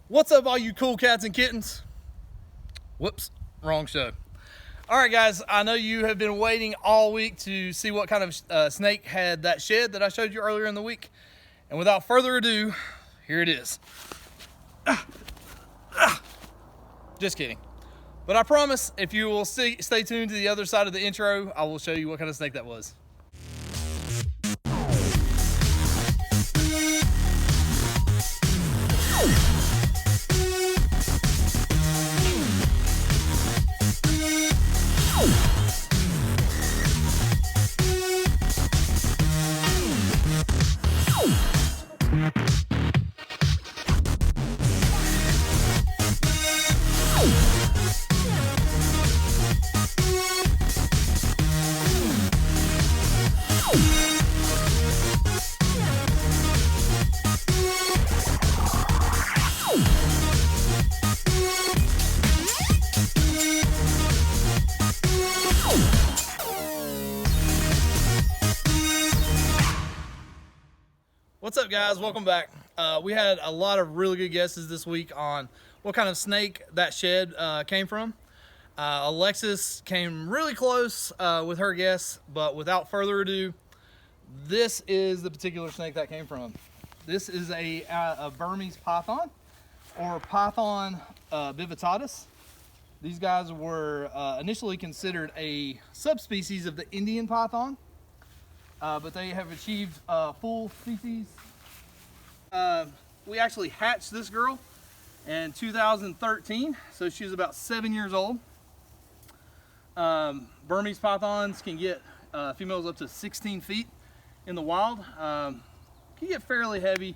What's up, all you cool cats and kittens? Whoops, wrong show. All right, guys, I know you have been waiting all week to see what kind of snake had that shed that I showed you earlier in the week. And without further ado, here it is. Just kidding. But I promise, if you will stay tuned to the other side of the intro, I will show you what kind of snake that was. What's up, guys? Welcome back. We had a lot of really good guesses this week on what kind of snake that shed came from. Alexis came really close with her guess, but without further ado, this is the particular snake that came from. This is a Burmese python, or Python vivittatus. These guys were initially considered a subspecies of the Indian python, but they have achieved full species. We actually hatched this girl in 2013, so she was about 7 years old. Burmese pythons can get females up to 16 feet in the wild. Can get fairly heavy.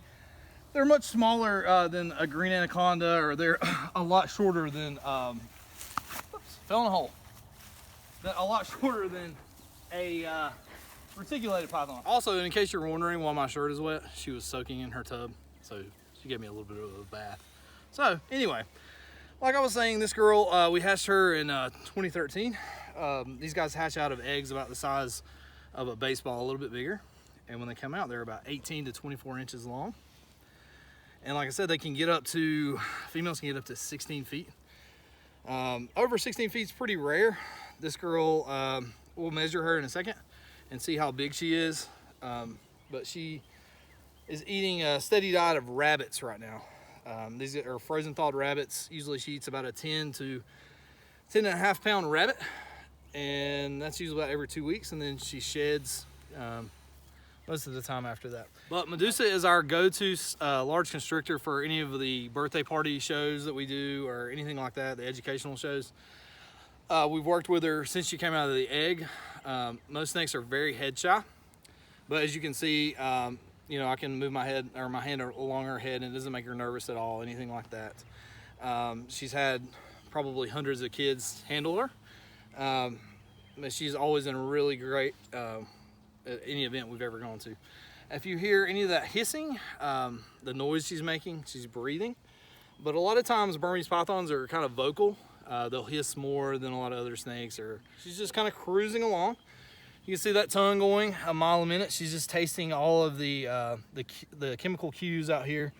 They're much smaller than a green anaconda, or they're a lot shorter than, oops, fell in a hole. A lot shorter than a reticulated python. Also, in case you're wondering why my shirt is wet, she was soaking in her tub, so she gave me a little bit of a bath. So anyway, like I was saying, this girl, we hatched her in 2013. These guys hatch out of eggs about the size of a baseball, a little bit bigger, and when they come out, they're about 18 to 24 inches long. And like I said, they can get up to, females can get up to 16 feet. Over 16 feet is pretty rare. This girl, we'll measure her in a second and see how big she is, but she is eating a steady diet of rabbits right now. These are frozen thawed rabbits. Usually she eats about a 10 to 10 and a half pound rabbit, and that's usually about every 2 weeks, and then she sheds most of the time after that. But Medusa is our go-to large constrictor for any of the birthday party shows that we do, or anything like that, the educational shows. We've worked with her since she came out of the egg. Most snakes are very head shy, but as you can see, you know, I can move my head or my hand along her head, and it doesn't make her nervous at all, anything like that. She's had probably hundreds of kids handle her, but she's always in a really great at any event we've ever gone to. If you hear any of that hissing, the noise she's making, she's breathing. But a lot of times Burmese pythons are kind of vocal. They'll hiss more than a lot of other snakes, or she's just kind of cruising along. You can see that tongue going a mile a minute. She's just tasting all of the chemical cues out here.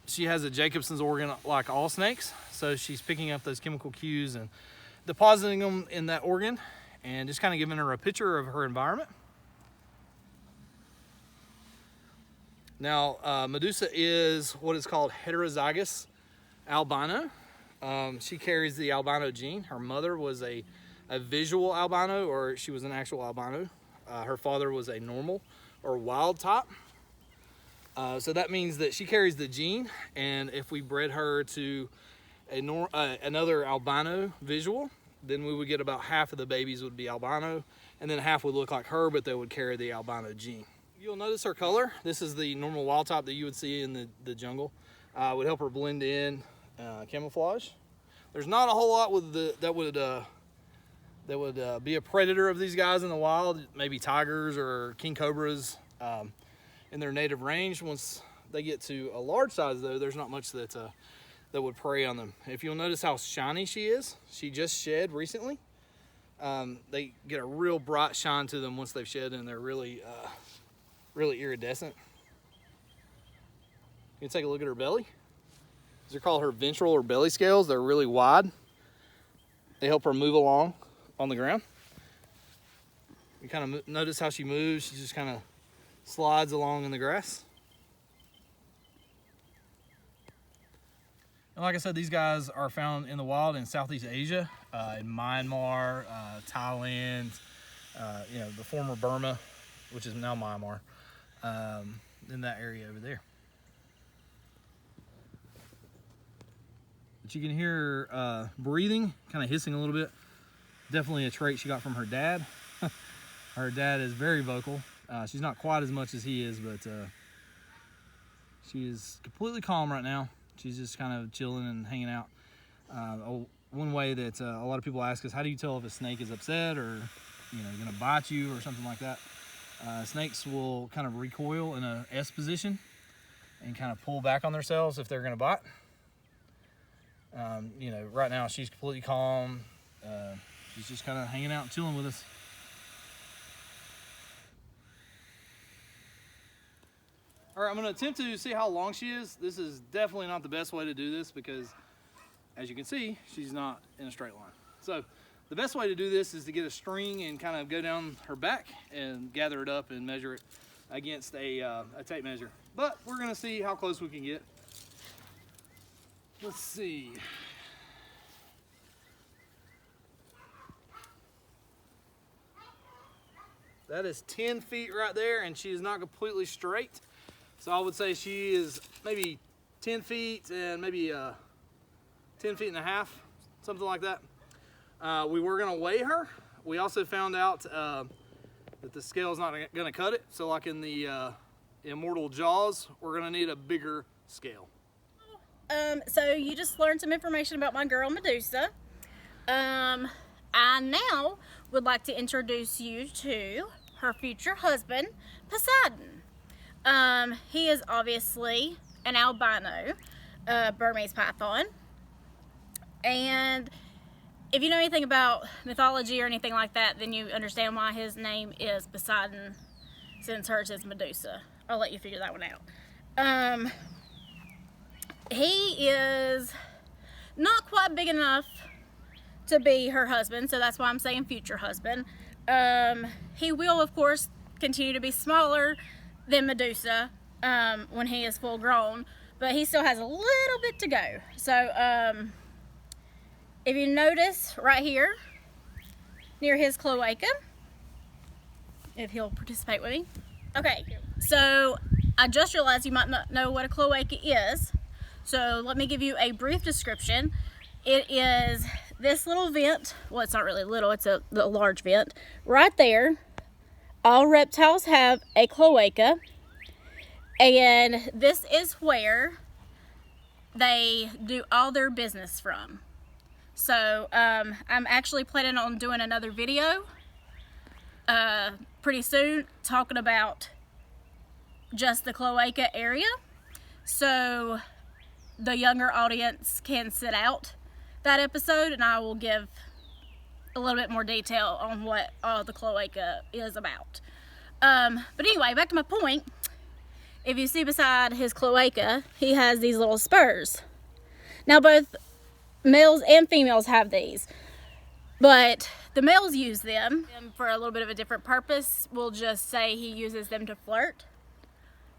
She has a Jacobson's organ like all snakes, so she's picking up those chemical cues and depositing them in that organ, and just kind of giving her a picture of her environment. Now, Medusa is what is called heterozygous albino. She carries the albino gene. Her mother was a visual albino, or she was an actual albino. Her father was a normal or wild type. So that means that she carries the gene, and if we bred her to another albino visual, then we would get about half of the babies would be albino, and then half would look like her, but they would carry the albino gene. You'll notice her color. This is the normal wild type that you would see in the jungle. Would help her blend in, camouflage. There's not a whole lot with that would be a predator of these guys in the wild, maybe tigers or king cobras in their native range. Once they get to a large size, though, there's not much that would prey on them. If you'll notice how shiny she is, she just shed recently. They get a real bright shine to them once they've shed, and they're really iridescent. You can take a look at her belly. These are called her ventral or belly scales. They're really wide. They help her move along on the ground. You kind of notice how she moves. She just kind of slides along in the grass. And like I said, these guys are found in the wild in Southeast Asia, in Myanmar, Thailand, you know, the former Burma, which is now Myanmar, in that area over there. But you can hear her breathing, kind of hissing a little bit. Definitely a trait she got from her dad. Her dad is very vocal. She's not quite as much as he is, but she is completely calm right now. She's just kind of chilling and hanging out. One way that a lot of people ask is, how do you tell if a snake is upset or, you know, gonna bite you or something like that? Snakes will kind of recoil in a S position and kind of pull back on themselves if they're gonna bite. You know, right now she's completely calm. She's just kind of hanging out and chilling with us. All right, I'm gonna attempt to see how long she is. This is definitely not the best way to do this because, as you can see, she's not in a straight line. So the best way to do this is to get a string and kind of go down her back and gather it up and measure it against a tape measure. But we're gonna see how close we can get. Let's see. That is 10 feet right there, and she is not completely straight. So I would say she is maybe 10 feet and maybe 10 feet and a half, something like that. We were gonna weigh her. We also found out that the scale is not gonna cut it. So like in the Immortal Jaws, we're gonna need a bigger scale. So you just learned some information about my girl Medusa. I now would like to introduce you to her future husband, Poseidon. He is obviously an albino Burmese python. And if you know anything about mythology or anything like that, then you understand why his name is Poseidon, since hers is Medusa. I'll let you figure that one out. He is not quite big enough to be her husband, so that's why I'm saying future husband. He will, of course, continue to be smaller than Medusa when he is full grown, but he still has a little bit to go. So if you notice right here near his cloaca, if he'll participate with me. Okay, so I just realized you might not know what a cloaca is, so let me give you a brief description. It is this little vent. Well, it's not really little, it's a large vent right there. All reptiles have a cloaca, and this is where they do all their business from. So I'm actually planning on doing another video pretty soon talking about just the cloaca area, so the younger audience can sit out that episode, and I will give a little bit more detail on what the cloaca is about. But anyway, back to my point. If you see beside his cloaca, he has these little spurs. Now both males and females have these, but the males use them for a little bit of a different purpose. We'll just say he uses them to flirt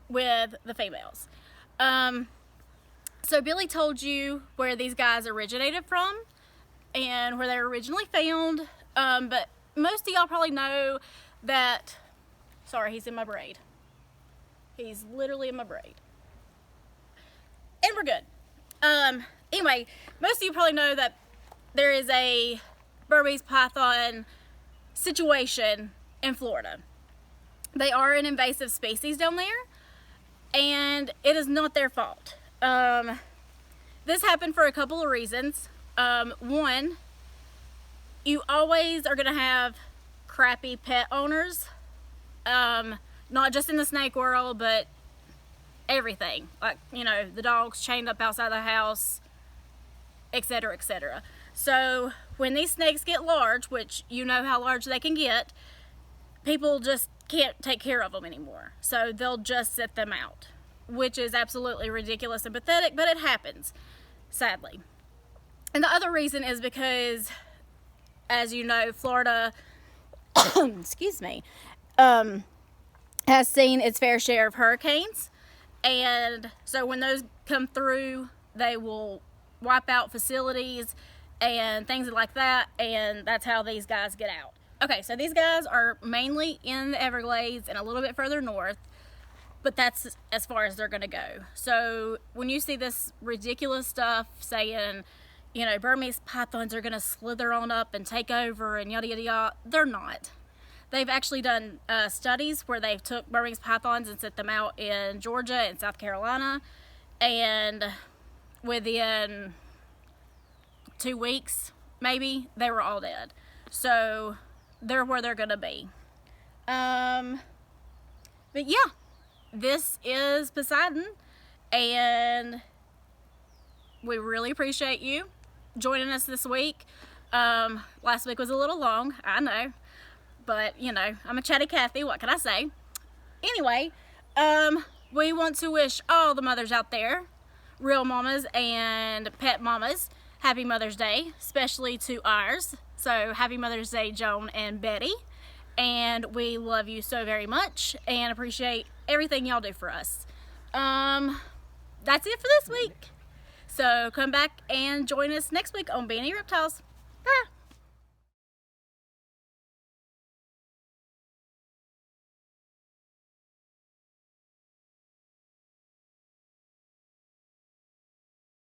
with the females. So Billy told you where these guys originated from and where they were originally found, but most of y'all probably know that, sorry, he's in my braid. He's literally in my braid. And we're good. Anyway, most of you probably know that there is a Burmese python situation in Florida. They are an invasive species down there, and it is not their fault. This happened for a couple of reasons. One, you always are gonna have crappy pet owners, not just in the snake world, but everything. Like, you know, the dogs chained up outside the house, etc., etc. So when these snakes get large, which you know how large they can get, people just can't take care of them anymore. So they'll just set them out, which is absolutely ridiculous and pathetic, but it happens. sadly. And the other reason is because, as you know, Florida, excuse me, has seen its fair share of hurricanes. And so when those come through, they will wipe out facilities and things like that, and that's how these guys get out. Okay, so these guys are mainly in the Everglades and a little bit further north, but that's as far as they're gonna go. So when you see this ridiculous stuff saying, you know, Burmese pythons are gonna slither on up and take over and yada yada yada, they're not. They've actually done studies where they've took Burmese pythons and set them out in Georgia and South Carolina, and within 2 weeks, maybe, they were all dead. So they're where they're gonna be. But yeah, this is Poseidon, and we really appreciate you joining us this week. Last week was a little long, I know, but you know, I'm a chatty Cathy, what can I say? Anyway, we want to wish all the mothers out there, real mamas and pet mamas, happy Mother's Day, especially to ours. So happy Mother's Day, Joan and Betty. And we love you so very much and appreciate everything y'all do for us. That's it for this week. So come back and join us next week on Beanie Reptiles. Bye.